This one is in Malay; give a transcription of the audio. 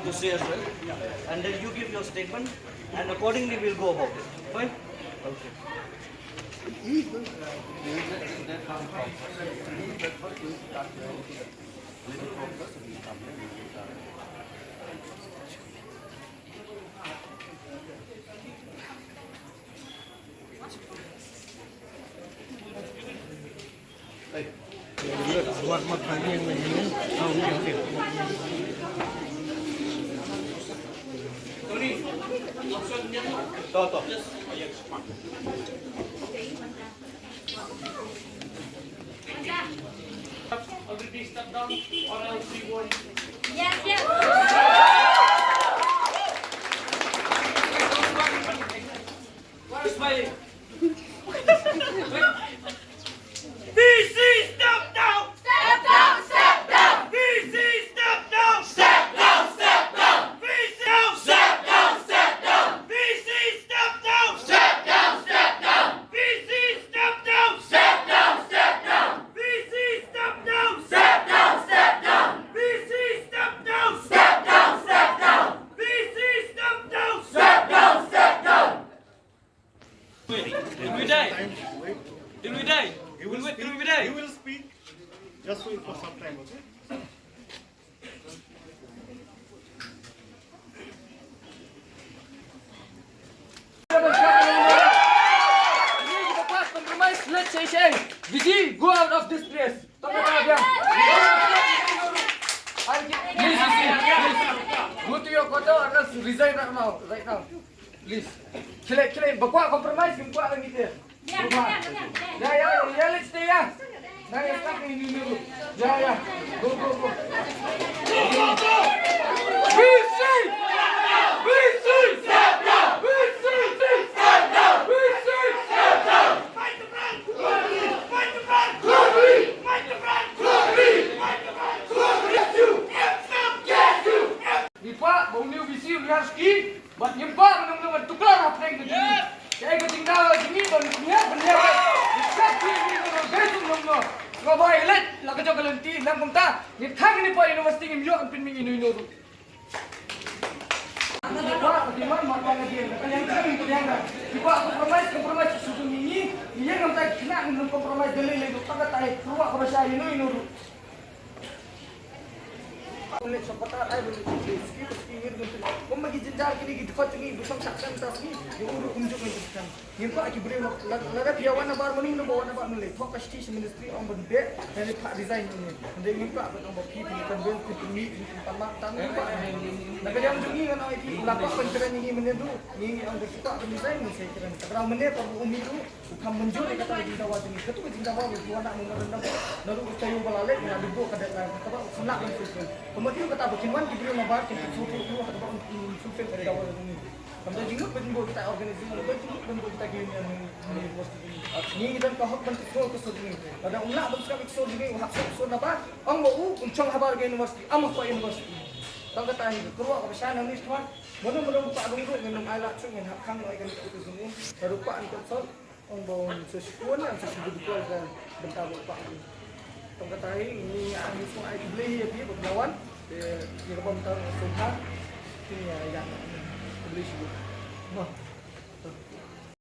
have to say as well. And then you give your statement, and accordingly we'll go about it. Fine? Okay. Buat makan yang ini, tahu yang dia. Tahu. Everybody step down or else we won't. Yes, yes. Where's my... VC, step down! Step down, step down. VC, step down! Step down, step down. VC, down! Step down, step down. VC, step down! Step down, step down. VC, step down! Step down, step down. VC, step down! Step down, step down. VC, step down! Step down, step down. VC, step down! Step down, step down. Till we die. Till we die. He will Till we speak. die. He will speak. Just wait for some time, okay? Compromise, let's say, Viji, go out of this place. Please, go to your quarter or else resign right now. Please. Kile, bagwa compromise, yung kwa lang ito. Yeah, let's stay, yeah. Now stop in you. Yeah. Go. But yung pa, menung-menung tuklar apa yang begini? Saya ikut tinggal sini, dunia benda. Exactly ini menung besok menung. Ngabai let, laga jauh kelenti, lampung ta. Ni thang ini pa universiti ini yo ampin ming inu. Kiba, bagaimana makna dia? Yang kami itu yang dah. Kiba kompromis susun ini. Dia nak tak kena menung kompromis dalil itu. Tak kata keluar kerja inu. Boleh sepakat ay boleh skill kung magijenjar kini gitu fatini busang saksan tas ni yung unjuk menjadikan yung pa aki boleh laga piawan nabar maning no bawa nabar mulai thok pasti ministry ang bende dan pak design ini dan yung pa ang bapi kan ben kutumi tamak tamu pa laga yang jungi kan ay lapak penceran ini menendu ni ang bersuka design ni saya kira sekarang menit pa umi tu kam menjur kata jindawa ini ketu jindawa buat nak mengerendam lalu kayu balale na libo kada kata senak dan susun kemudian kata bagaimana kita Nabar kita suruh kata sulfil dari awal ini. Kemudian jinggut bentuk kita organisasi, bentuk kita gini ni kita kahok bentuk kesud ini. Ada ulah bentuk kesud ini, hak kesud Nabar. Ang mau uncang habar ke universiti, amah pa universiti. Tang kata ini keluar ke sana ni tuan. Mana pak dunggu minum air langsung yang hak kang akan itu semua. Berupa ni konsol, ang bau sesuatu yang sesuatu kan bentar pak. Tang kata ini ang semua air beli dia berlawan. Dia kebom tahu sultan ini yang beli sih.